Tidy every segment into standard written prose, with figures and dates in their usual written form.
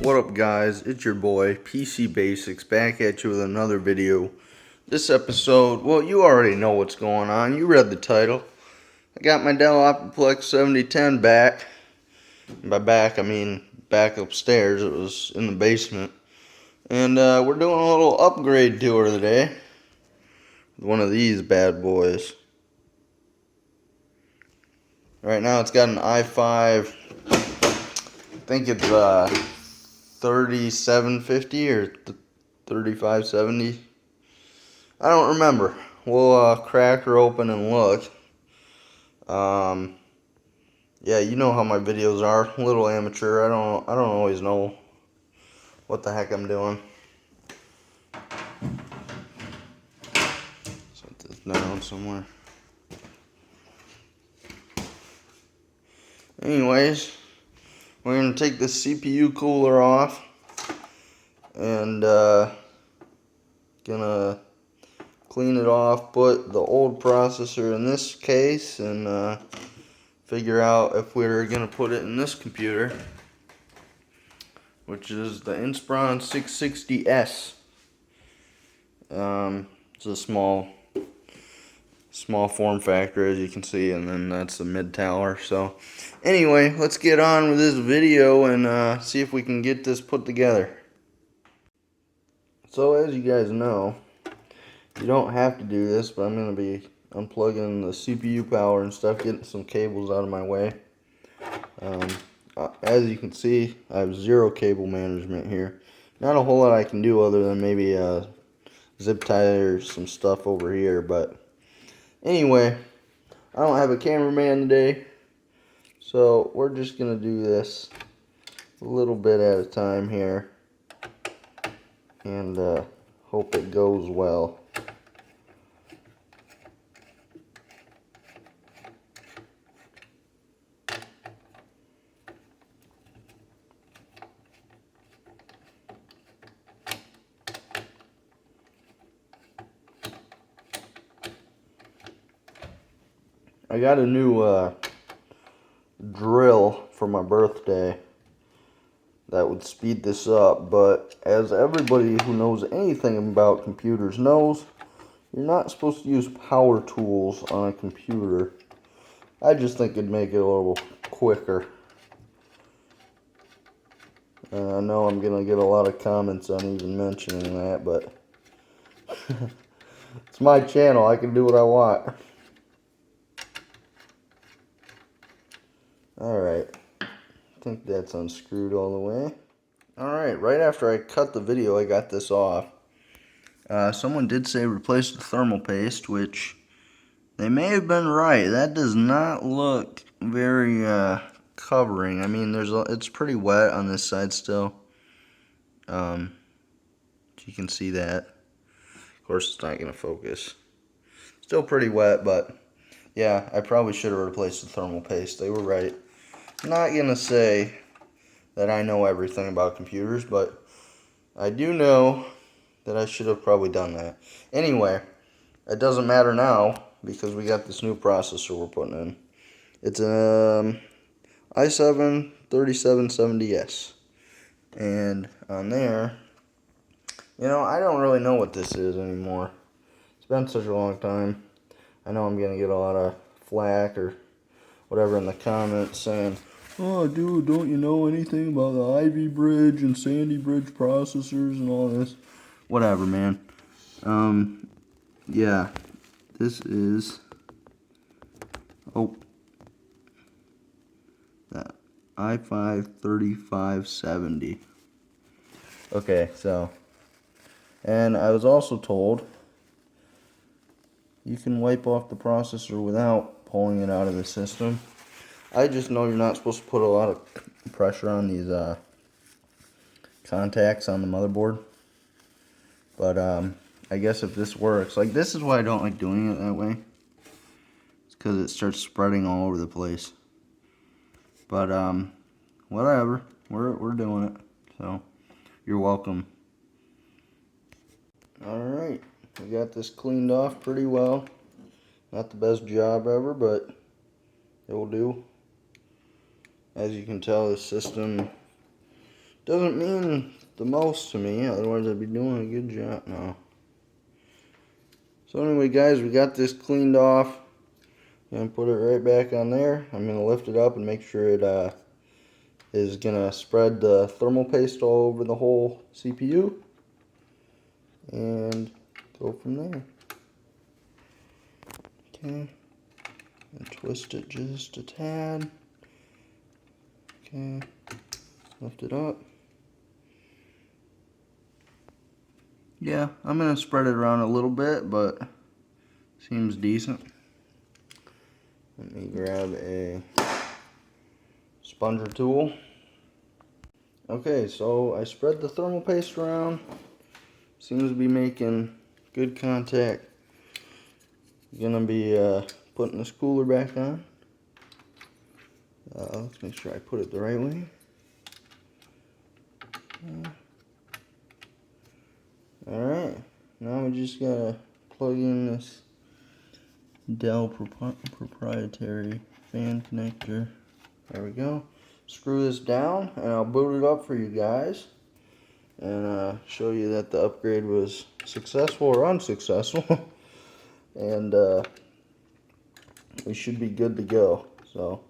What up, guys? It's your boy PC Basics back at you with another video. This episode, well, you already know what's going on. You read the title. I got my Dell Optiplex 7010 back. By back, I mean back upstairs. It was in the basement. And we're doing a little upgrade tour today. One of these bad boys. Right now it's got an i5, I think it's 3750 or 3570. I don't remember. We'll crack her open and look. Yeah, you know how my videos are. A little amateur. I don't always know what the heck I'm doing. Set this down somewhere. Anyways, we're going to take the CPU cooler off and gonna clean it off, put the old processor in this case, and figure out if we're gonna put it in this computer, which is the Inspiron 660S. It's a small form factor, as you can see, and then that's the mid tower. So anyway, let's get on with this video and see if we can get this put together. So as you guys know, you don't have to do this, but I'm going to be unplugging the CPU power and stuff, getting some cables out of my way. As you can see, I have zero cable management here. Not a whole lot I can do other than maybe zip tie or some stuff over here, but anyway, I don't have a cameraman today, so we're just going to do this a little bit at a time here and hope it goes well. I got a new drill for my birthday that would speed this up, but as everybody who knows anything about computers knows, you're not supposed to use power tools on a computer. I just think it'd make it a little quicker. I know I'm gonna get a lot of comments on even mentioning that, but it's my channel, I can do what I want. Alright, I think that's unscrewed all the way. Alright, right after I cut the video, I got this off. Someone did say replace the thermal paste, which they may have been right. That does not look very covering. I mean, it's pretty wet on this side still. You can see that. Of course, it's not going to focus. Still pretty wet, but yeah, I probably should have replaced the thermal paste. They were right. I'm not going to say that I know everything about computers, but I do know that I should have probably done that. Anyway, it doesn't matter now because we got this new processor we're putting in. It's an i7 3770S. And on there, you know, I don't really know what this is anymore. It's been such a long time. I know I'm going to get a lot of flack or whatever in the comments saying, "Oh, dude, don't you know anything about the Ivy Bridge and Sandy Bridge processors and all this?" Whatever, man. Yeah, this is, that i5 3570. Okay, so, and I was also told you can wipe off the processor without pulling it out of the system. I just know you're not supposed to put a lot of pressure on these contacts on the motherboard. But I guess if this works, like, this is why I don't like doing it that way. It's because it starts spreading all over the place. But whatever, we're doing it. So you're welcome. All right, we got this cleaned off pretty well. Not the best job ever, but it will do. As you can tell, the system Doesn't mean the most to me, otherwise I'd be doing a good job now. So anyway, guys, we got this cleaned off. Gonna put it right back on there. I'm gonna lift it up and make sure it is gonna spread the thermal paste all over the whole CPU, and go from there. Okay, and twist it just a tad. Okay, lift it up. Yeah, I'm gonna spread it around a little bit, but seems decent. Let me grab a sponger tool. Okay, so I spread the thermal paste around. Seems to be making good contact. Gonna be putting this cooler back on. Let's make sure I put it the right way. Alright, now we just gotta plug in this Dell proprietary fan connector. There we go. Screw this down and I'll boot it up for you guys and show you that the upgrade was successful or unsuccessful. And we should be good to go. So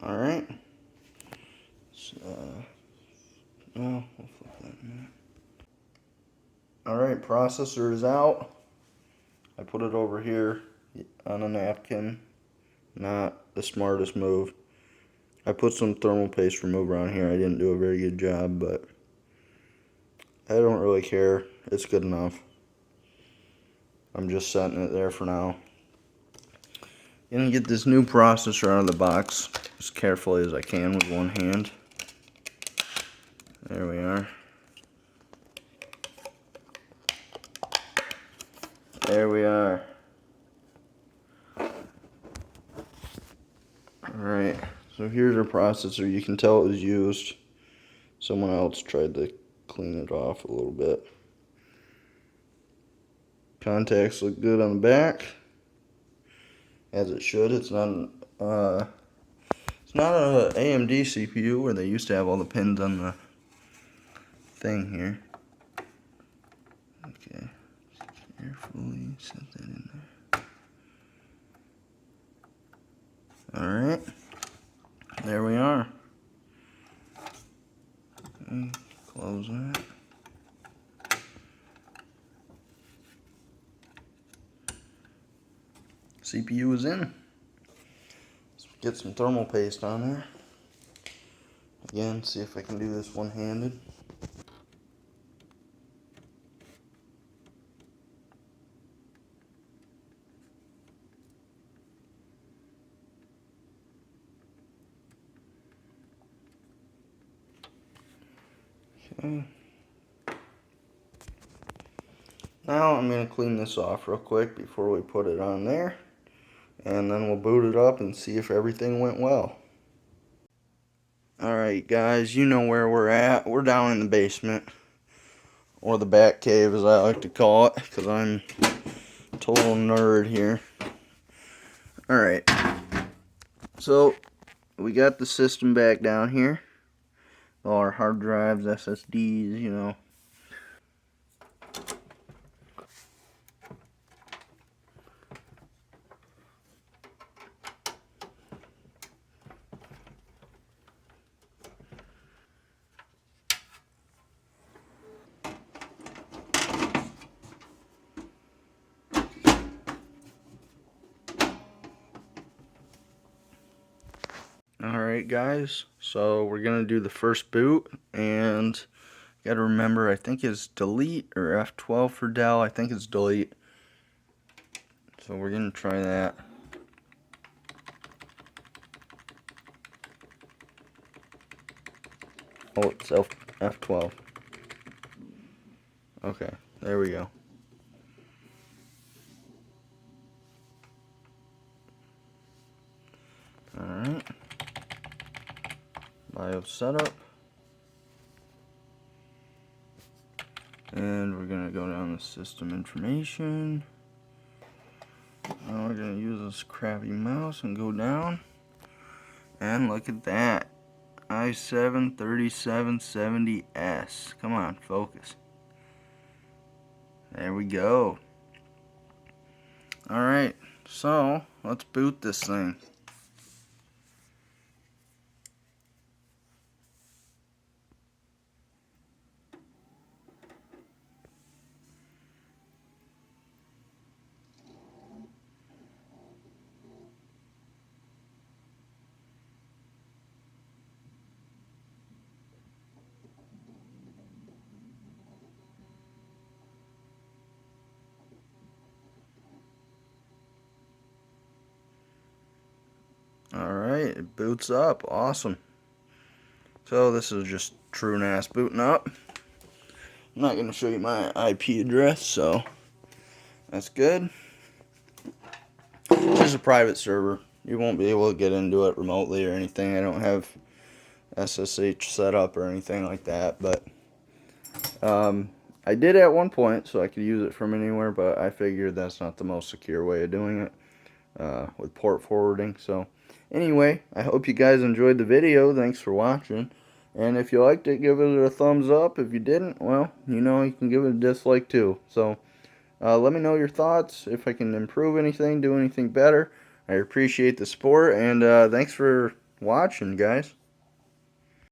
alright. So, we'll flip that in there. Alright, processor is out. I put it over here on a napkin. Not the smartest move. I put some thermal paste remover on here. I didn't do a very good job, but I don't really care. It's good enough. I'm just setting it there for now. Gonna get this new processor out of the box as carefully as I can with one hand. There we are. There we are. Alright, so here's our processor. You can tell it was used. Someone else tried to clean it off a little bit. Contacts look good on the back, as it should. It's not an AMD CPU where they used to have all the pins on the thing here. Okay, carefully set that in there. Alright, there we are. Okay, close that. CPU is in. Let's get some thermal paste on there. Again, see if I can do this one-handed. Okay. Now I'm going to clean this off real quick before we put it on there. And then we'll boot it up and see if everything went well. Alright guys, you know where we're at. We're down in the basement. Or the back cave as I like to call it. Because I'm a total nerd here. Alright. So, we got the system back down here. All our hard drives, SSDs, you know. Alright guys, so we're going to do the first boot, and you got to remember, I think it's delete or F12 for Dell. I think it's delete. So we're going to try that. Oh, it's F12. Okay, there we go. Alright. BIOS setup. And we're going to go down to system information. Now we're going to use this crappy mouse and go down. And look at that. i7-3770S. Come on, focus. There we go. Alright, so let's boot this thing. Alright, it boots up. Awesome. So this is just true NAS booting up. I'm not going to show you my IP address, so that's good. It's just a private server. You won't be able to get into it remotely or anything. I don't have SSH set up or anything like that, but I did at one point, so I could use it from anywhere, but I figured that's not the most secure way of doing it with port forwarding. So anyway, I hope you guys enjoyed the video. Thanks for watching. And if you liked it, give it a thumbs up. If you didn't, well, you know, you can give it a dislike too. So let me know your thoughts, if I can improve anything, do anything better. I appreciate the support, and thanks for watching, guys.